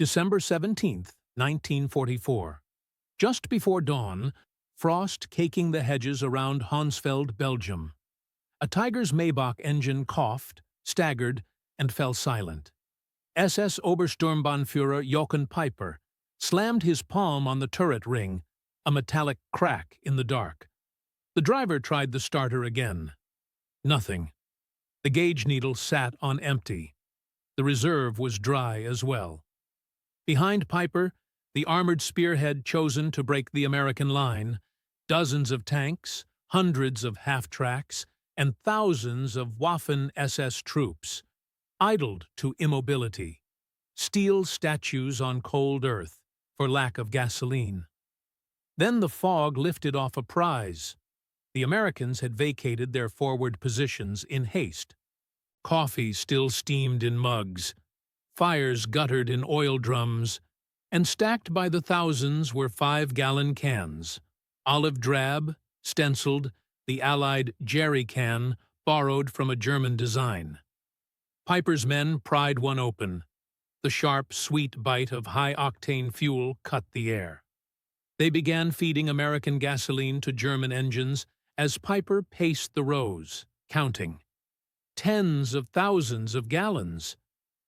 December 17, 1944. Just before dawn, frost caking the hedges around Honsfeld, Belgium. A Tiger's Maybach engine coughed, staggered, and fell silent. SS Obersturmbannführer Jochen Peiper slammed his palm on the turret ring, a metallic crack in the dark. The driver tried the starter again. Nothing. The gauge needle sat on empty. The reserve was dry as well. Behind Peiper, the armored spearhead chosen to break the American line, dozens of tanks, hundreds of half-tracks, and thousands of Waffen-SS troops, idled to immobility, steel statues on cold earth for lack of gasoline. Then the fog lifted off a prize. The Americans had vacated their forward positions in haste. Coffee still steamed in mugs, fires guttered in oil drums, and stacked by the thousands were 5-gallon cans, olive drab, stenciled, the Allied jerry can borrowed from a German design. Peiper's men pried one open. The sharp, sweet bite of high-octane fuel cut the air. They began feeding American gasoline to German engines as Peiper paced the rows, counting. Tens of thousands of gallons.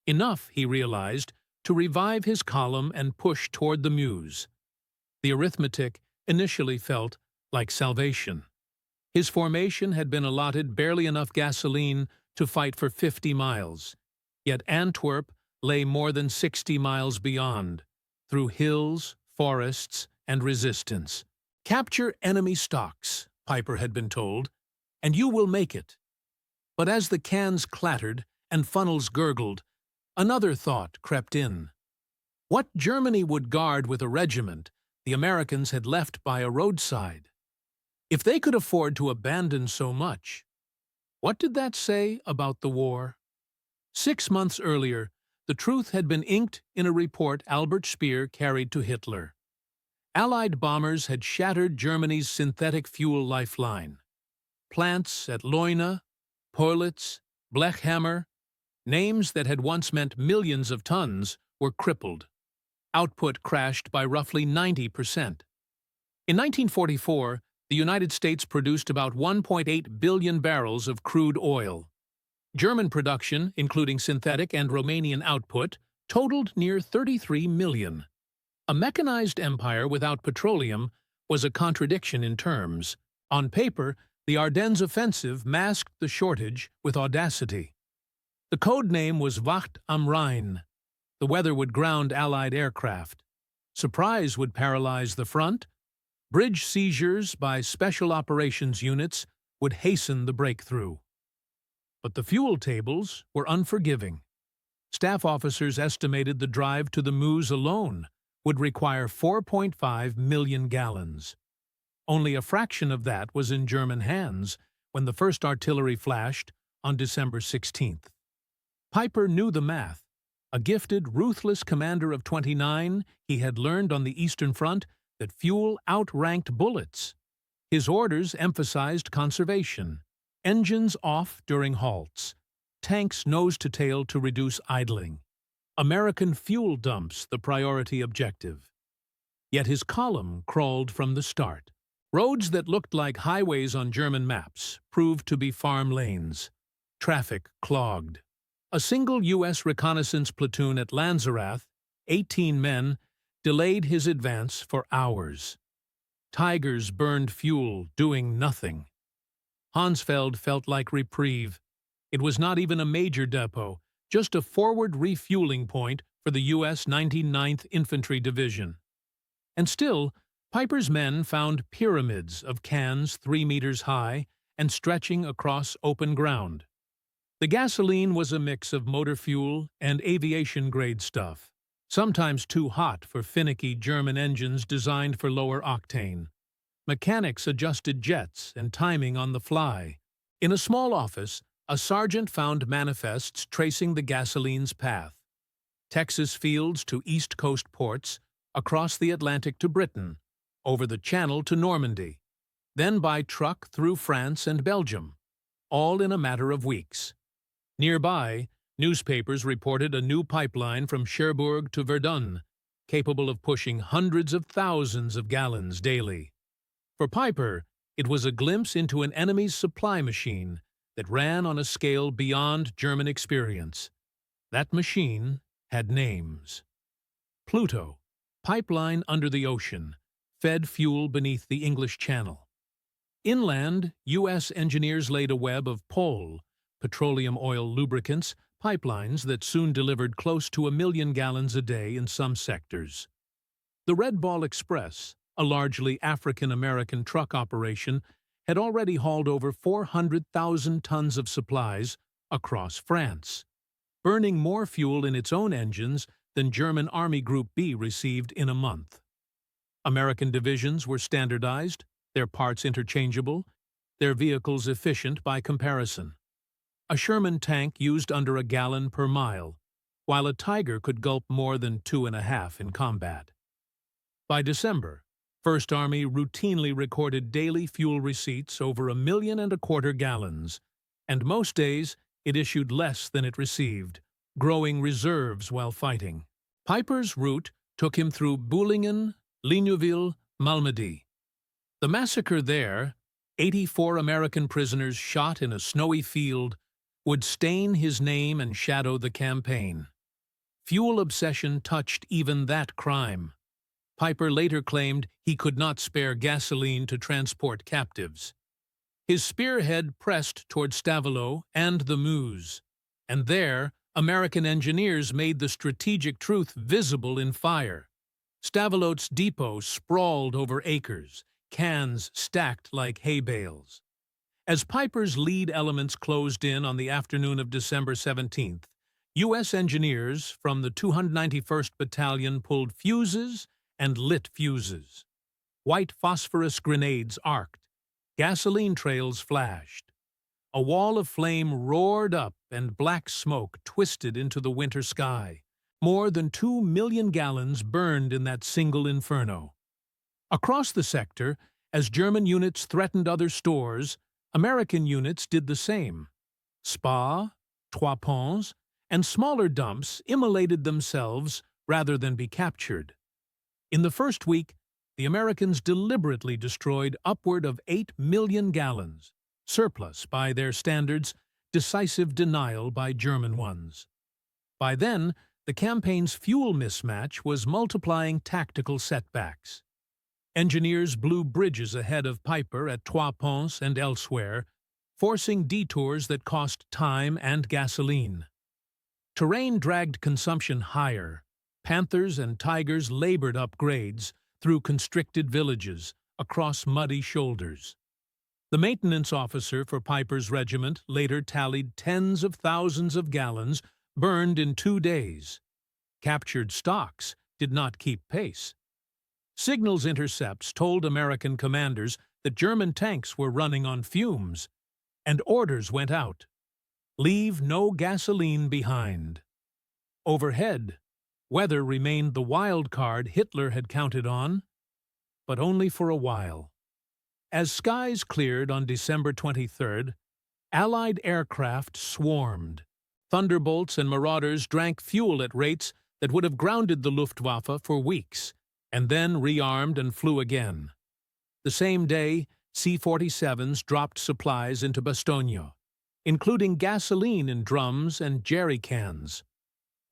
Enough, he realized, to revive his column and push toward the Meuse. The arithmetic initially felt like salvation. His formation had been allotted barely enough gasoline to fight for 50 miles, yet Antwerp lay more than 60 miles beyond, through hills, forests, and resistance. "Capture enemy stocks," Peiper had been told, "and you will make it." But as the cans clattered and funnels gurgled, another thought crept in. What Germany would guard with a regiment, the Americans had left by a roadside. If they could afford to abandon so much, what did that say about the war? 6 months earlier, the truth had been inked in a report Albert Speer carried to Hitler. Allied bombers had shattered Germany's synthetic fuel lifeline. Plants at Leuna, Porlitz, Blechhammer, names that had once meant millions of tons, were crippled. Output crashed by roughly 90%. In 1944, the United States produced about 1.8 billion barrels of crude oil. German production, including synthetic and Romanian output, totaled near 33 million. A mechanized empire without petroleum was a contradiction in terms. On paper, the Ardennes Offensive masked the shortage with audacity. The code name was Wacht am Rhein. The weather would ground Allied aircraft. Surprise would paralyze the front. Bridge seizures by special operations units would hasten the breakthrough. But the fuel tables were unforgiving. Staff officers estimated the drive to the Meuse alone would require 4.5 million gallons. Only a fraction of that was in German hands when the first artillery flashed on December 16th. Peiper knew the math. A gifted, ruthless commander of 29, he had learned on the Eastern Front that fuel outranked bullets. His orders emphasized conservation. Engines off during halts. Tanks nose to tail to reduce idling. American fuel dumps the priority objective. Yet his column crawled from the start. Roads that looked like highways on German maps proved to be farm lanes. Traffic clogged. A single U.S. reconnaissance platoon at Lanzerath, 18 men, delayed his advance for hours. Tigers burned fuel, doing nothing. Honsfeld felt like reprieve. It was not even a major depot, just a forward refueling point for the U.S. 99th Infantry Division. And still, Peiper's men found pyramids of cans 3 meters high and stretching across open ground. The gasoline was a mix of motor fuel and aviation-grade stuff, sometimes too hot for finicky German engines designed for lower octane. Mechanics adjusted jets and timing on the fly. In a small office, a sergeant found manifests tracing the gasoline's path. Texas fields to East Coast ports, across the Atlantic to Britain, over the Channel to Normandy, then by truck through France and Belgium, all in a matter of weeks. Nearby, Newspapers reported a new pipeline from Cherbourg to Verdun, capable of pushing hundreds of thousands of gallons daily. For Piper, it was a glimpse into an enemy's supply machine that ran on a scale beyond German experience. That machine had names. Pluto, pipeline under the ocean, fed fuel beneath the English Channel. Inland, U.S. engineers laid a web of POL, petroleum oil lubricants, pipelines that soon delivered close to 1 million gallons a day in some sectors. The Red Ball Express, a largely African-American truck operation, had already hauled over 400,000 tons of supplies across France, burning more fuel in its own engines than German Army Group B received in a month. American divisions were standardized, their parts interchangeable, their vehicles efficient by comparison. A Sherman tank used under 1 gallon per mile, while a Tiger could gulp more than 2.5 in combat. By December, First Army routinely recorded daily fuel receipts over 1.25 million gallons, and most days it issued less than it received, growing reserves while fighting. Piper's route took him through Boulingen, Ligneville, Malmedy. The massacre there, 84 American prisoners shot in a snowy field, would stain his name and shadow the campaign. Fuel obsession touched even that crime. Piper later claimed he could not spare gasoline to transport captives. His spearhead pressed toward Stavelot and the Meuse, and there American engineers made the strategic truth visible in fire. Stavelot's depot sprawled over acres, cans stacked like hay bales. As Piper's lead elements closed in on the afternoon of December 17th, U.S. engineers from the 291st Battalion pulled fuses and lit fuses. White phosphorus grenades arced. Gasoline trails flashed. A wall of flame roared up and black smoke twisted into the winter sky. More than 2 million gallons burned in that single inferno. Across the sector, as German units threatened other stores, American units did the same. Spa, Trois Ponts, and smaller dumps immolated themselves rather than be captured. In the first week, the Americans deliberately destroyed upward of 8 million gallons, surplus by their standards, decisive denial by German ones. By then, the campaign's fuel mismatch was multiplying tactical setbacks. Engineers blew bridges ahead of Piper at Trois Ponts and elsewhere, forcing detours that cost time and gasoline. Terrain dragged consumption higher. Panthers and Tigers labored up grades, through constricted villages, across muddy shoulders. The maintenance officer for Piper's regiment later tallied tens of thousands of gallons burned in 2 days. Captured stocks did not keep pace. Signals intercepts told American commanders that German tanks were running on fumes, and orders went out. Leave no gasoline behind. Overhead, weather remained the wild card Hitler had counted on, but only for a while. As skies cleared on December 23rd, Allied aircraft swarmed. Thunderbolts and Marauders drank fuel at rates that would have grounded the Luftwaffe for weeks, and then rearmed and flew again. The same day, C-47s dropped supplies into Bastogne, including gasoline in drums and jerry cans.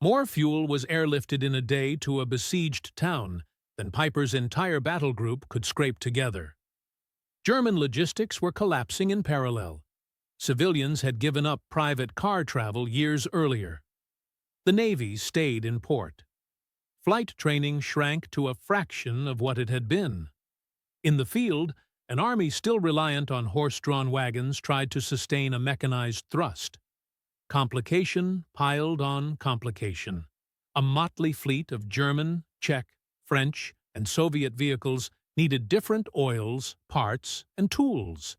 More fuel was airlifted in a day to a besieged town than Piper's entire battle group could scrape together. German logistics were collapsing in parallel. Civilians had given up private car travel years earlier. The Navy stayed in port. Flight training shrank to a fraction of what it had been. In the field, an army still reliant on horse-drawn wagons tried to sustain a mechanized thrust. Complication piled on complication. A motley fleet of German, Czech, French, and Soviet vehicles needed different oils, parts, and tools.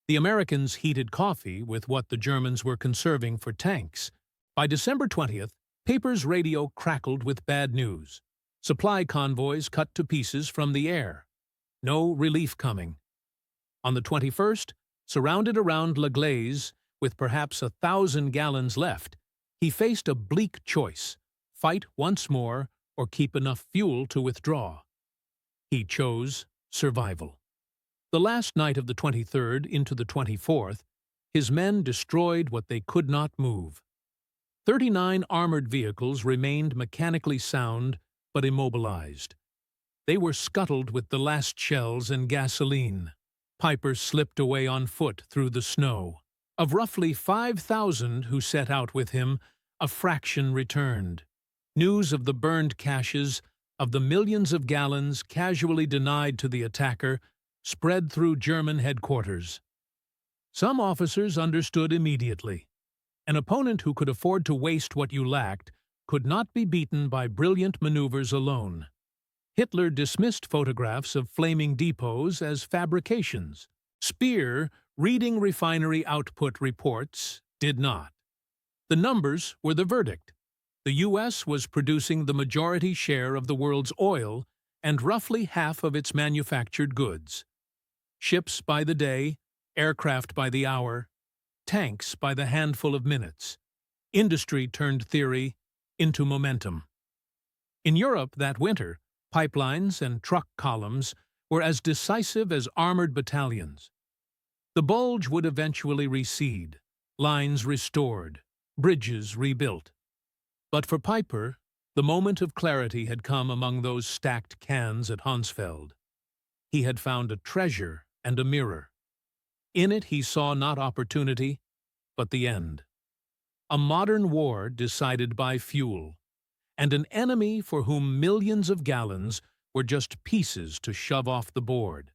The Americans heated coffee with what the Germans were conserving for tanks. By December 20th, Piper's radio crackled with bad news. Supply convoys cut to pieces from the air. No relief coming. On the 21st, surrounded around La Glaise, with perhaps 1,000 gallons left, He faced a bleak choice: fight once more or keep enough fuel to withdraw. He chose survival. The last night of the 23rd into the 24th, his men destroyed what they could not move. 39 armored vehicles remained mechanically sound but immobilized. They were scuttled with the last shells and gasoline. Piper slipped away on foot through the snow. Of roughly 5,000 who set out with him, a fraction returned. News of the burned caches, of the millions of gallons casually denied to the attacker, spread through German headquarters. Some officers understood immediately. An opponent who could afford to waste what you lacked could not be beaten by brilliant maneuvers alone. Hitler dismissed photographs of flaming depots as fabrications. Speer, reading refinery output reports, did not. The numbers were the verdict. The U.S. was producing the majority share of the world's oil and roughly half of its manufactured goods. Ships by the day, aircraft by the hour, tanks by the handful of minutes. Industry turned theory into momentum. In Europe that winter, pipelines and truck columns were as decisive as armored battalions. The bulge would eventually recede, lines restored, bridges rebuilt. But for Piper, the moment of clarity had come among those stacked cans at Honsfeld. He had found a treasure and a mirror. In it he saw not opportunity, but the end. A modern war decided by fuel, and an enemy for whom millions of gallons were just pieces to shove off the board.